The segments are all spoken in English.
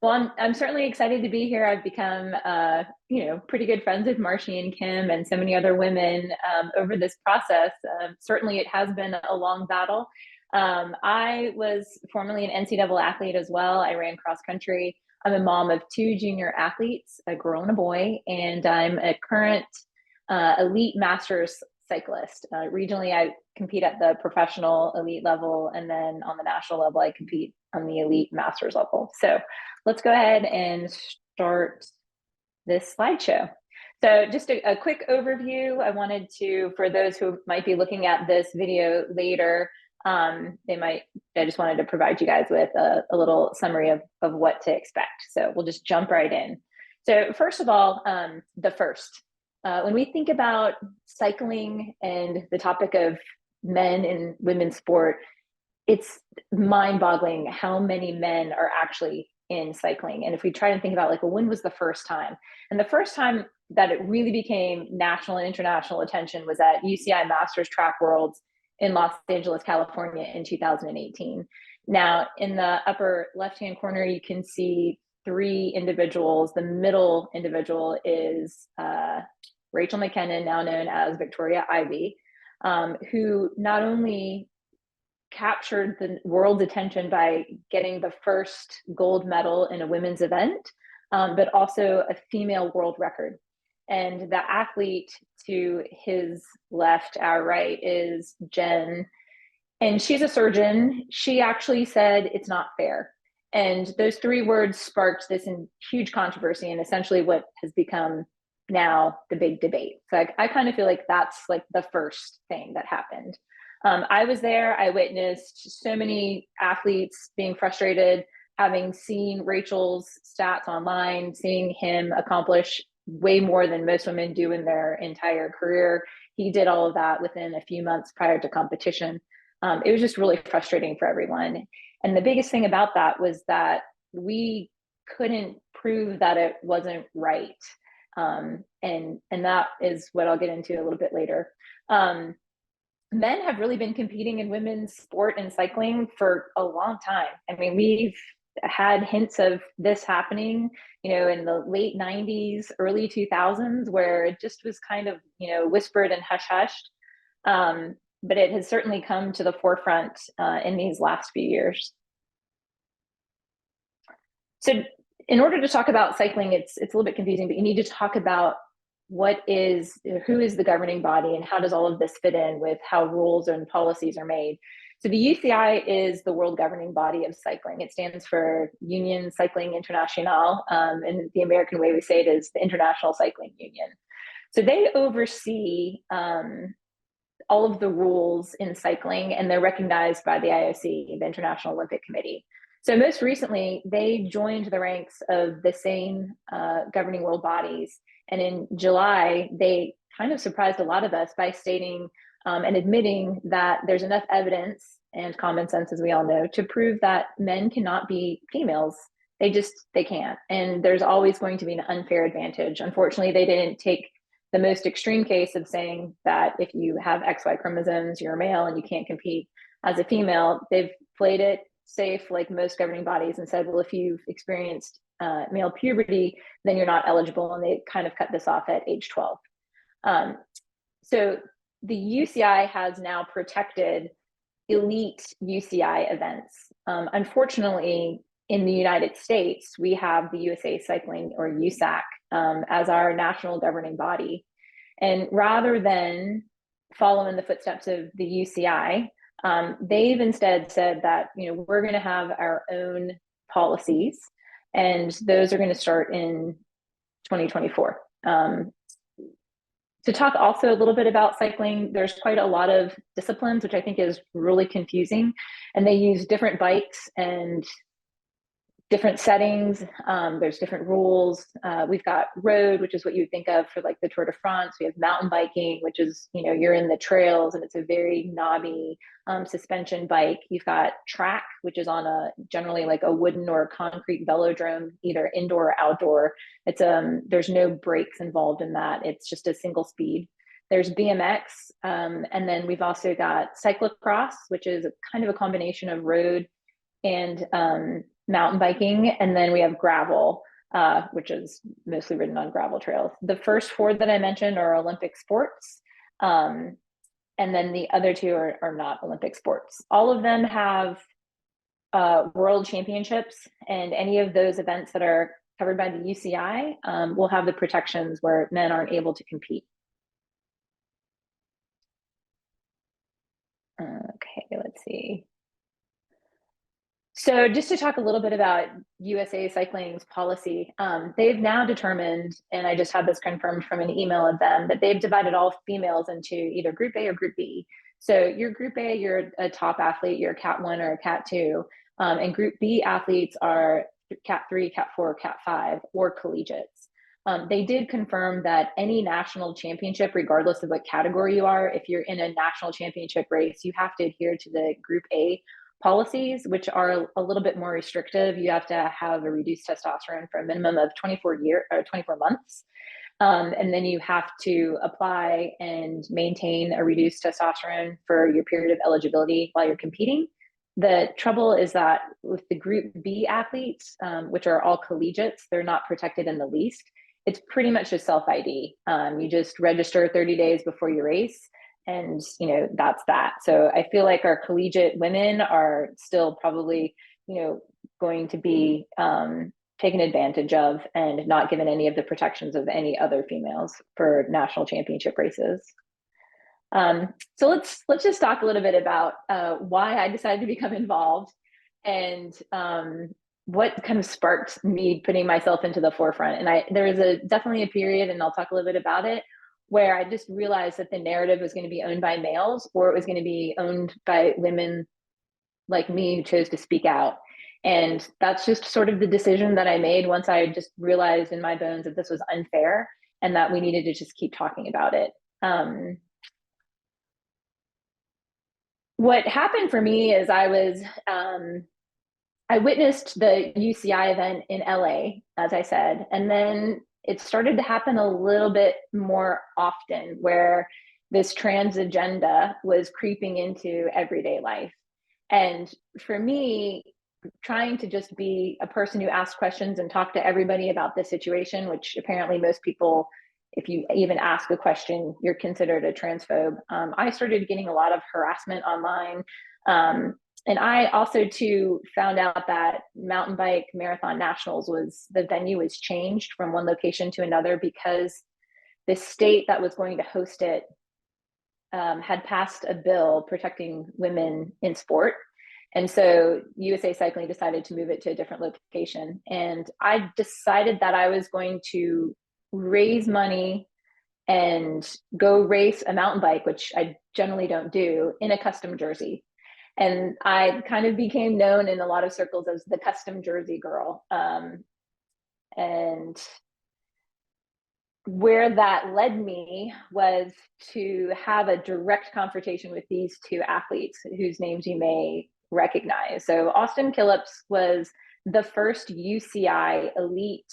Well, I'm certainly excited to be here. I've become, pretty good friends with Marcy and Kim and so many other women over this process. Certainly, it has been a long battle. I was formerly an NCAA athlete as well. I ran cross country. I'm a mom of two junior athletes, a girl and a boy, and I'm a current elite masters cyclist. Regionally, I compete at the professional elite level, and then on the national level, I compete on the elite masters level. So let's go ahead and start this slideshow. So just a quick overview. I wanted to, for those who might be looking at this video later, I just wanted to provide you guys with a little summary of what to expect. So we'll just jump right in. So first of all, the first. When we think about cycling and the topic of men and women's sport, it's mind-boggling how many men are actually in cycling. And if we try to think about, like, well, when was the first time? And the first time that it really became national and international attention was at UCI Masters Track Worlds in Los Angeles, California in 2018. Now, in the upper left-hand corner, you can see three individuals. The middle individual is Rachel McKinnon, now known as Victoria Ivy, who not only captured the world's attention by getting the first gold medal in a women's event, but also a female world record. And the athlete to his left, our right, is Jen. And she's a surgeon. She actually said, "It's not fair." And those three words sparked this huge controversy and essentially what has become now the big debate. So I kind of feel like that's like the first thing that happened. I was there. I witnessed so many athletes being frustrated, having seen Rachel's stats online, seeing him accomplish way more than most women do in their entire career. He did all of that within a few months prior to competition. It was just really frustrating for everyone. And the biggest thing about that was that we couldn't prove that it wasn't right. And that is what I'll get into a little bit later. Men have really been competing in women's sport and cycling for a long time. I mean, we've had hints of this happening, in the late 90s, early 2000s, where it just was kind of, whispered and hush-hushed. But it has certainly come to the forefront in these last few years. So in order to talk about cycling, it's a little bit confusing, but you need to talk about who is the governing body and how does all of this fit in with how rules and policies are made. So the UCI is the world governing body of cycling. It stands for Union Cycling International, and the American way we say it is the International Cycling Union. So they oversee all of the rules in cycling, and they're recognized by the IOC, the International Olympic Committee. So most recently, they joined the ranks of the same governing world bodies. And in July, they kind of surprised a lot of us by stating and admitting that there's enough evidence and common sense, as we all know, to prove that men cannot be females. They can't. And there's always going to be an unfair advantage. Unfortunately, they didn't take the most extreme case of saying that if you have XY chromosomes, you're a male and you can't compete as a female. They've played it safe, like most governing bodies, and said, well, if you've experienced male puberty, then you're not eligible. And they kind of cut this off at age 12. So the UCI has now protected elite UCI events. Unfortunately, in the United States, we have the USA Cycling, or USAC, as our national governing body. And rather than follow in the footsteps of the UCI, they've instead said that, we're going to have our own policies, and those are going to start in 2024. To talk also a little bit about cycling, there's quite a lot of disciplines, which I think is really confusing, and they use different bikes and different settings. There's different rules. We've got road, which is what you would think of for like the Tour de France. We have mountain biking, which is, you're in the trails and it's a very knobby suspension bike. You've got track, which is on generally like a wooden or concrete velodrome, either indoor or outdoor. It's there's no brakes involved in that. It's just a single speed. There's BMX, and then we've also got cyclocross, which is kind of a combination of road and mountain biking. And then we have gravel, which is mostly ridden on gravel trails. The first four that I mentioned are Olympic sports. And then the other two are not Olympic sports. All of them have world championships, and any of those events that are covered by the UCI will have the protections where men aren't able to compete. Okay, let's see. So just to talk a little bit about USA Cycling's policy, they've now determined, and I just had this confirmed from an email of them, that they've divided all females into either Group A or Group B. So you're Group A, you're a top athlete, you're a Cat 1 or a Cat 2, and Group B athletes are Cat 3, Cat 4, Cat 5, or collegiates. They did confirm that any national championship, regardless of what category you are, if you're in a national championship race, you have to adhere to the Group A policies, which are a little bit more restrictive. You have to have a reduced testosterone for a minimum of 24 months. And then you have to apply and maintain a reduced testosterone for your period of eligibility while you're competing. The trouble is that with the Group B athletes, which are all collegiates, they're not protected in the least. It's pretty much just self-ID. You just register 30 days before your race, and that's that. So I feel like our collegiate women are still probably going to be taken advantage of and not given any of the protections of any other females for national championship races. So let's just talk a little bit about why I decided to become involved, and what kind of sparked me putting myself into the forefront. And there was definitely a period, and I'll talk a little bit about it, where I just realized that the narrative was going to be owned by males, or it was going to be owned by women like me who chose to speak out. And that's just sort of the decision that I made once I just realized in my bones that this was unfair and that we needed to just keep talking about it. What happened for me is I witnessed the UCI event in LA, as I said, and then it started to happen a little bit more often, where this trans agenda was creeping into everyday life. And for me, trying to just be a person who asks questions and talk to everybody about the situation, which apparently most people, if you even ask a question, you're considered a transphobe. I started getting a lot of harassment online. And I also too found out that Mountain Bike Marathon Nationals the venue was changed from one location to another because the state that was going to host it had passed a bill protecting women in sport. And so USA Cycling decided to move it to a different location. And I decided that I was going to raise money and go race a mountain bike, which I generally don't do, in a custom jersey. And I kind of became known in a lot of circles as the custom jersey girl. And where that led me was to have a direct confrontation with these two athletes whose names you may recognize. So Austin Kilps was the first UCI elite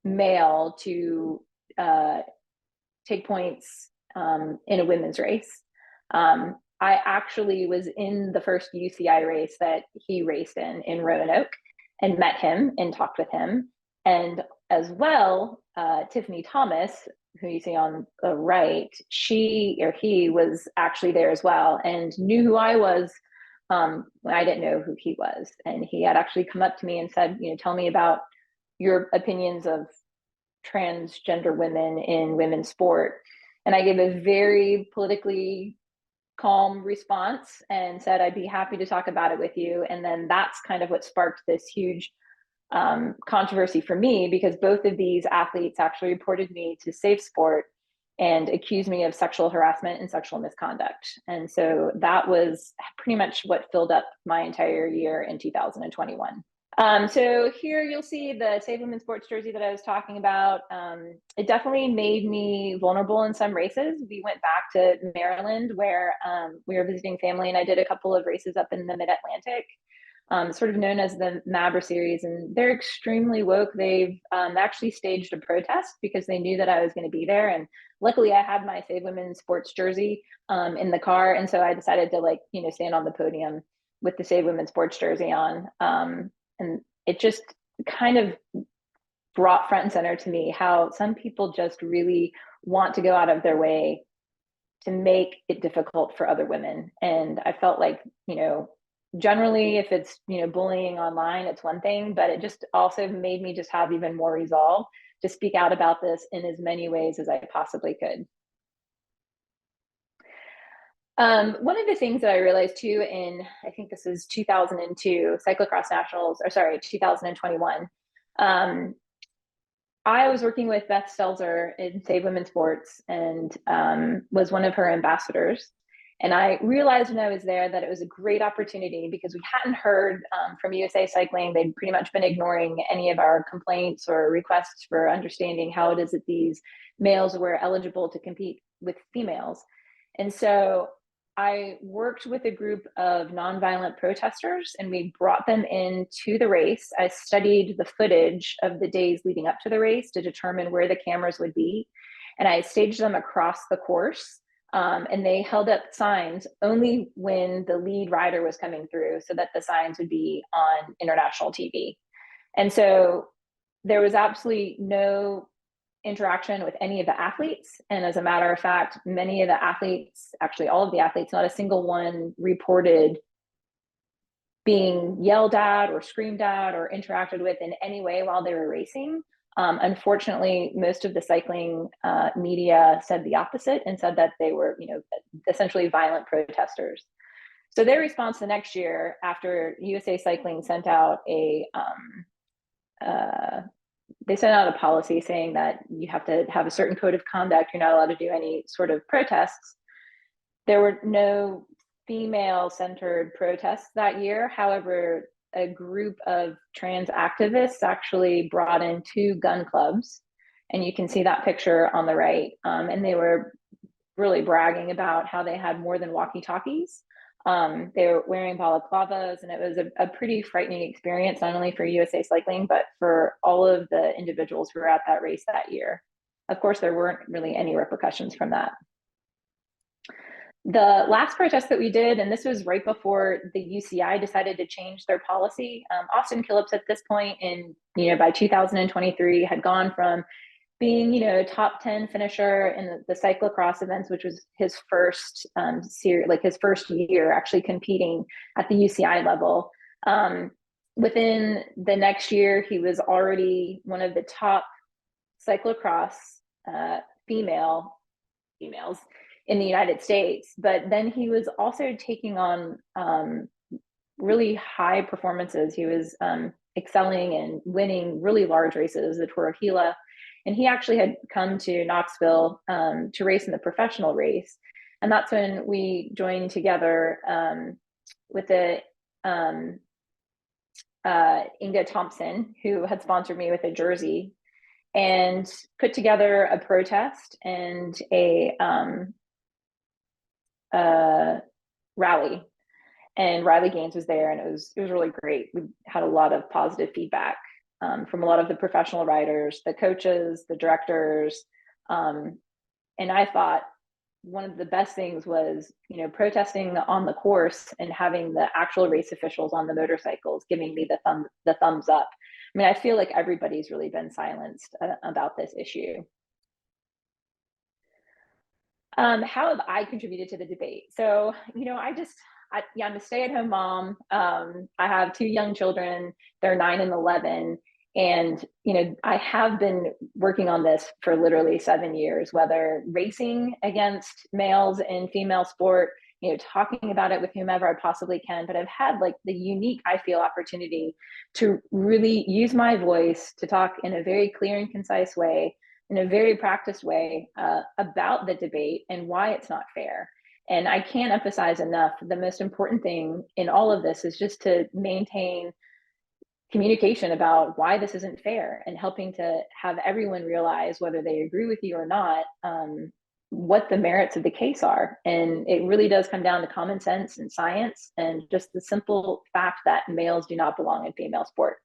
male to take points in a women's race. I actually was in the first UCI race that he raced in Roanoke, and met him and talked with him. And as well, Tiffany Thomas, who you see on the right, he was actually there as well and knew who I was when I didn't know who he was. And he had actually come up to me and said, tell me about your opinions of transgender women in women's sport. And I gave a very politically calm response and said, I'd be happy to talk about it with you. And then that's kind of what sparked this huge controversy for me, because both of these athletes actually reported me to Safe Sport and accused me of sexual harassment and sexual misconduct. And so that was pretty much what filled up my entire year in 2021. So here you'll see the Save Women's Sports jersey that I was talking about. It definitely made me vulnerable in some races. We went back to Maryland where we were visiting family, and I did a couple of races up in the mid-Atlantic, sort of known as the Mabra series, and they're extremely woke. They've actually staged a protest because they knew that I was going to be there. And luckily I had my Save Women's Sports jersey in the car. And so I decided to stand on the podium with the Save Women's Sports jersey on. And it just kind of brought front and center to me how some people just really want to go out of their way to make it difficult for other women. And I felt like, generally if it's, bullying online, it's one thing, but it just also made me just have even more resolve to speak out about this in as many ways as I possibly could. One of the things that I realized too I think this is 2002, Cyclocross Nationals, 2021, I was working with Beth Stelzer in Save Women's Sports and was one of her ambassadors. And I realized when I was there that it was a great opportunity because we hadn't heard from USA Cycling. They'd pretty much been ignoring any of our complaints or requests for understanding how it is that these males were eligible to compete with females. And so I worked with a group of nonviolent protesters and we brought them into the race. I studied the footage of the days leading up to the race to determine where the cameras would be. And I staged them across the course. And they held up signs only when the lead rider was coming through so that the signs would be on international TV. And so there was absolutely no interaction with any of the athletes. And as a matter of fact, many of the athletes, actually all of the athletes, not a single one reported being yelled at or screamed at or interacted with in any way while they were racing. Unfortunately, most of the cycling media said the opposite and said that they were, essentially violent protesters. So their response the next year, after USA Cycling sent out they sent out a policy saying that you have to have a certain code of conduct. You're not allowed to do any sort of protests. There were no female-centered protests that year. However, a group of trans activists actually brought in 2 gun clubs. And you can see that picture on the right. And they were really bragging about how they had more than walkie-talkies. They were wearing balaclavas, and it was a pretty frightening experience, not only for USA Cycling, but for all of the individuals who were at that race that year. Of course, there weren't really any repercussions from that. The last protest that we did, and this was right before the UCI decided to change their policy. Austin Kilps at this point by 2023 had gone from being, a top 10 finisher in the cyclocross events, which was his first his first year actually competing at the UCI level. Within the next year, he was already one of the top cyclocross females in the United States. But then he was also taking on really high performances. He was excelling and winning really large races, the Tour of Gila. And he actually had come to Knoxville to race in the professional race. And that's when we joined together with Inga Thompson, who had sponsored me with a jersey, and put together a protest and a rally. And Riley Gaines was there, and it was really great. We had a lot of positive feedback from a lot of the professional riders, the coaches, the directors. And I thought one of the best things was, protesting on the course and having the actual race officials on the motorcycles giving me the thumbs up. I mean, I feel like everybody's really been silenced about this issue. How have I contributed to the debate? So, I'm a stay-at-home mom. I have 2 young children. They're 9 and 11. And, I have been working on this for literally 7 years, whether racing against males in female sport, talking about it with whomever I possibly can. But I've had the unique, I feel, opportunity to really use my voice to talk in a very clear and concise way, in a very practiced way about the debate and why it's not fair. And I can't emphasize enough, the most important thing in all of this is just to maintain communication about why this isn't fair and helping to have everyone realize, whether they agree with you or not, what the merits of the case are. And it really does come down to common sense and science and just the simple fact that males do not belong in female sport.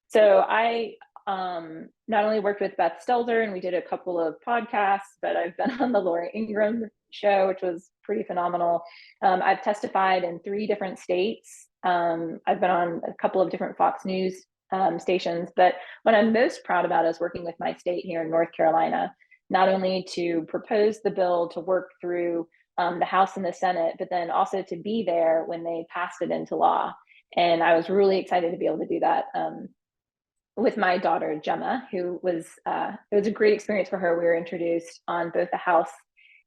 So I not only worked with Beth Stelzer, and we did a couple of podcasts, but I've been on the Laura Ingraham show, which was pretty phenomenal. I've testified in 3 different states. I've been on a couple of different Fox News stations, but what I'm most proud about is working with my state here in North Carolina, not only to propose the bill to work through the House and the Senate, but then also to be there when they passed it into law. And I was really excited to be able to do that with my daughter, Gemma, who was, it was a great experience for her. We were introduced on both the House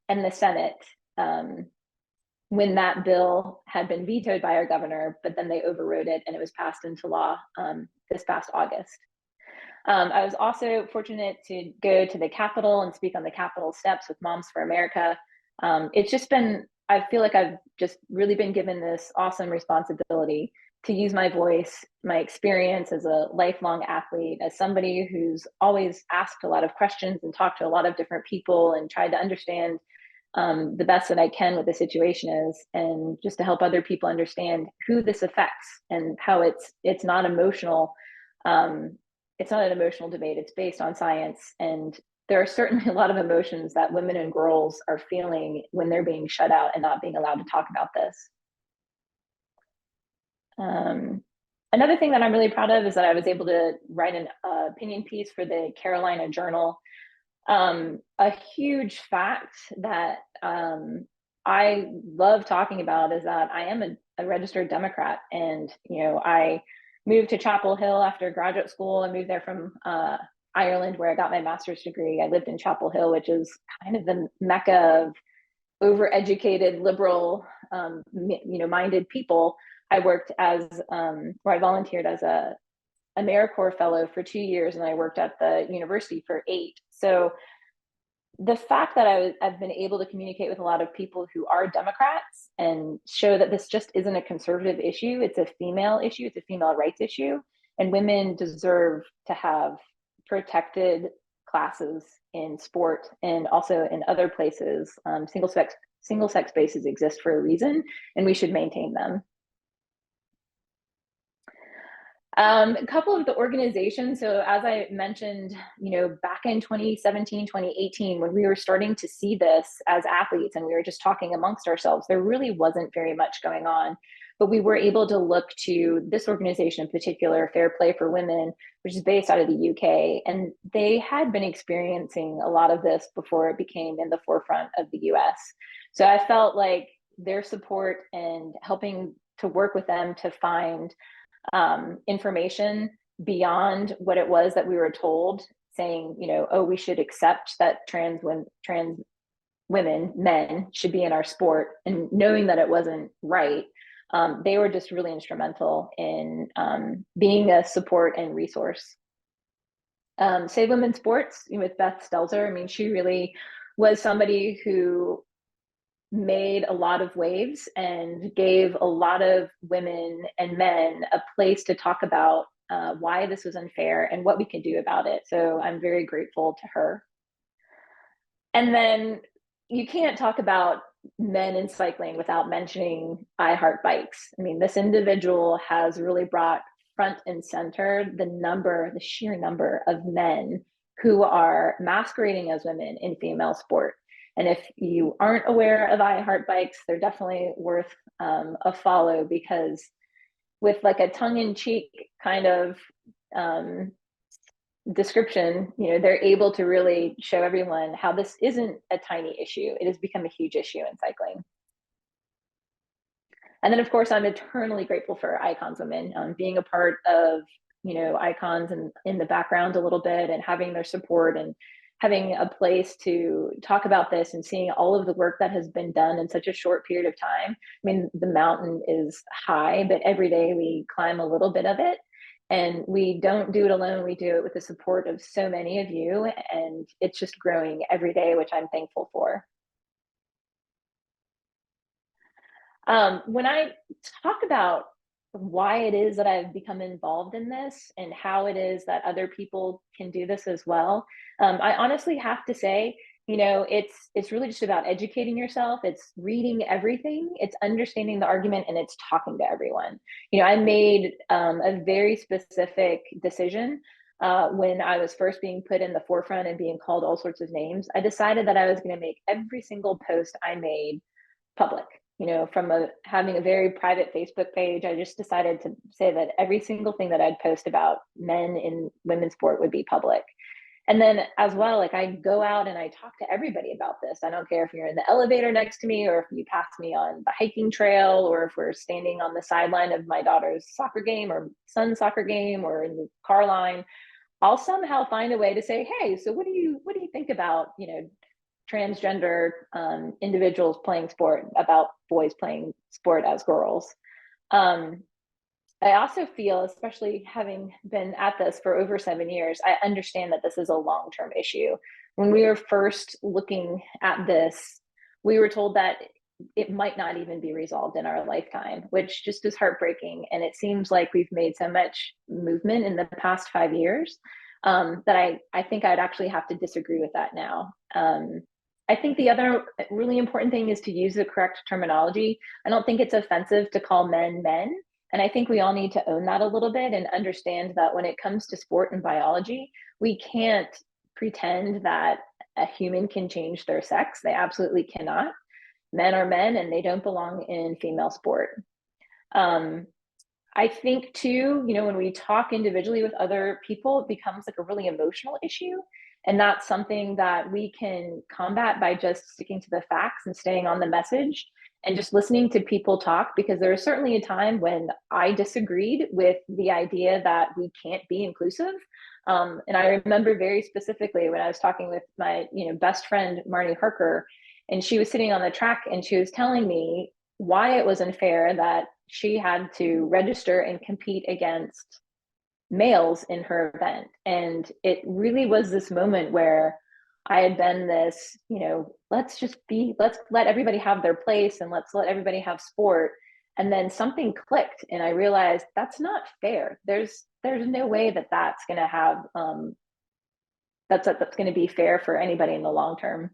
and the Senate when that bill had been vetoed by our governor, but then they overrode it and it was passed into law this past August. I was also fortunate to go to the Capitol and speak on the Capitol steps with Moms for America. It's just been, I feel like I've just really been given this awesome responsibility to use my voice, my experience as a lifelong athlete, as somebody who's always asked a lot of questions and talked to a lot of different people and tried to understand the best that I can what the situation is, and just to help other people understand who this affects and how it's not emotional. It's not an emotional debate. It's based on science, and there are certainly a lot of emotions that women and girls are feeling when they're being shut out and not being allowed to talk about this. Another thing that I'm really proud of is that I was able to write an opinion piece for the Carolina Journal. A huge fact that I love talking about is that I am a registered Democrat, and I moved to Chapel Hill after graduate school. I moved there from Ireland, where I got my master's degree. I lived in Chapel Hill, which is kind of the mecca of overeducated, liberal, minded people. I worked as, or I volunteered as a AmeriCorps fellow for 2 years, and I worked at the university for 8. So the fact that I've been able to communicate with a lot of people who are Democrats and show that this just isn't a conservative issue, it's a female issue, it's a female rights issue, and women deserve to have protected classes in sport and also in other places. Single sex spaces exist for a reason, and we should maintain them. A couple of the organizations. So as I mentioned, back in 2017, 2018, when we were starting to see this as athletes and we were just talking amongst ourselves, there really wasn't very much going on. But we were able to look to this organization in particular, Fair Play for Women, which is based out of the UK. And they had been experiencing a lot of this before it became in the forefront of the US. So I felt like their support and helping to work with them to find information beyond what it was that we were told, saying, oh, we should accept that trans women, men should be in our sport, and knowing that it wasn't right. They were just really instrumental in being a support and resource. Save Women's Sports with Beth Stelzer. I mean, she really was somebody who made a lot of waves and gave a lot of women and men a place to talk about why this was unfair and what we can do about it. So I'm very grateful to her. And then you can't talk about men in cycling without mentioning I Heart Bikes. I mean, this individual has really brought front and center the sheer number of men who are masquerading as women in female sport. And if you aren't aware of I Heart Bikes, they're definitely worth a follow, because with like a tongue-in-cheek kind of description, they're able to really show everyone how this isn't a tiny issue. It has become a huge issue in cycling. And then, of course, I'm eternally grateful for Icons Women, being a part of, Icons and in the background a little bit, and having their support and having a place to talk about this, and seeing all of the work that has been done in such a short period of time. I mean, the mountain is high, but every day we climb a little bit of it. And we don't do it alone. We do it with the support of so many of you. And it's just growing every day, which I'm thankful for. When I talk about why it is that I've become involved in this and how it is that other people can do this as well, I honestly have to say, it's really just about educating yourself. It's reading everything. It's understanding the argument, and it's talking to everyone. I made a very specific decision when I was first being put in the forefront and being called all sorts of names, I decided that I was going to make every single post I made public. You know, from having a very private Facebook page, I just decided to say that every single thing that I'd post about men in women's sport would be public. And then as well, like I go out and I talk to everybody about this. I don't care if you're in the elevator next to me or if you pass me on the hiking trail or if we're standing on the sideline of my daughter's soccer game or son's soccer game or in the car line. I'll somehow find a way to say, hey, so what do you think about, you know, transgender individuals playing sport, about boys playing sport as girls? I also feel, especially having been at this for over 7 years, I understand that this is a long-term issue. When we were first looking at this, we were told that it might not even be resolved in our lifetime, which just is heartbreaking. And it seems like we've made so much movement in the past 5 years that I think I'd actually have to disagree with that now. I think the other really important thing is to use the correct terminology. I don't think it's offensive to call men men. And I think we all need to own that a little bit and understand that when it comes to sport and biology, we can't pretend that a human can change their sex. They absolutely cannot. Men are men and they don't belong in female sport. I think too, you know, when we talk individually with other people, it becomes like a really emotional issue. And that's something that we can combat by just sticking to the facts and staying on the message and just listening to people talk, because there was certainly a time when I disagreed with the idea that we can't be inclusive. And I remember very specifically when I was talking with my, you know, best friend, Marnie Harker, and she was sitting on the track and she was telling me why it was unfair that she had to register and compete against males in her event. And it really was this moment where I had been this, you know, let's let everybody have their place and let's let everybody have sport. And then something clicked and I realized that's not fair. There's no way that that's going to have, that's going to be fair for anybody in the long term.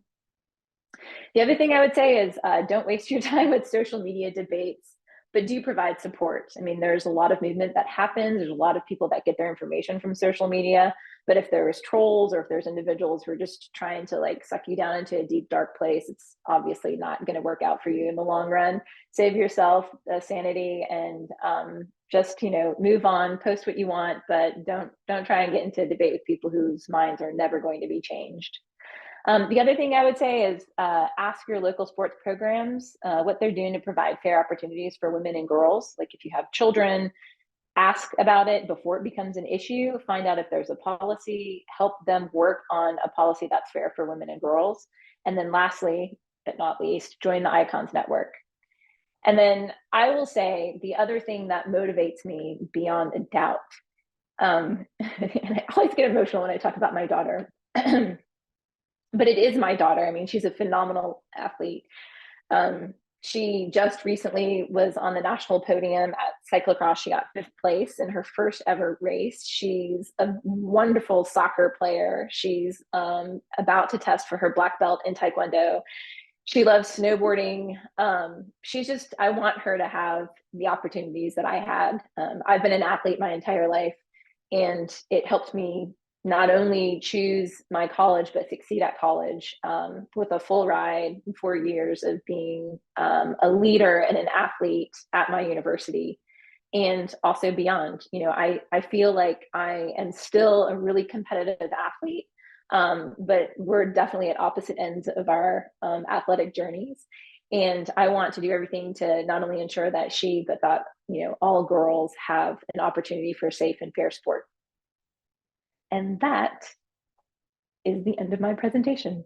The other thing I would say is don't waste your time with social media debates, but do provide support. I mean, there's a lot of movement that happens. There's a lot of people that get their information from social media. But if there's trolls or if there's individuals who are just trying to like suck you down into a deep, dark place, it's obviously not going to work out for you in the long run. Save yourself sanity and just, you know, move on, post what you want, but don't try and get into a debate with people whose minds are never going to be changed. The other thing I would say is ask your local sports programs what they're doing to provide fair opportunities for women and girls. Like if you have children, ask about it before it becomes an issue, find out if there's a policy, help them work on a policy that's fair for women and girls. And then lastly, but not least, join the Icons Network. And then I will say the other thing that motivates me beyond a doubt, and I always get emotional when I talk about my daughter, but it is my daughter. I mean, she's a phenomenal athlete. She just recently was on the national podium at cyclocross. She got 5th place in her first ever race. She's a wonderful soccer player. She's about to test for her black belt in Taekwondo. She loves snowboarding. I want her to have the opportunities that I had. I've been an athlete my entire life, and it helped me not only choose my college, but succeed at college with a full ride, 4 years of being a leader and an athlete at my university and also beyond. You know, I feel like I am still a really competitive athlete, but we're definitely at opposite ends of our athletic journeys. And I want to do everything to not only ensure that she, but that, you know, all girls have an opportunity for safe and fair sport. And that is the end of my presentation.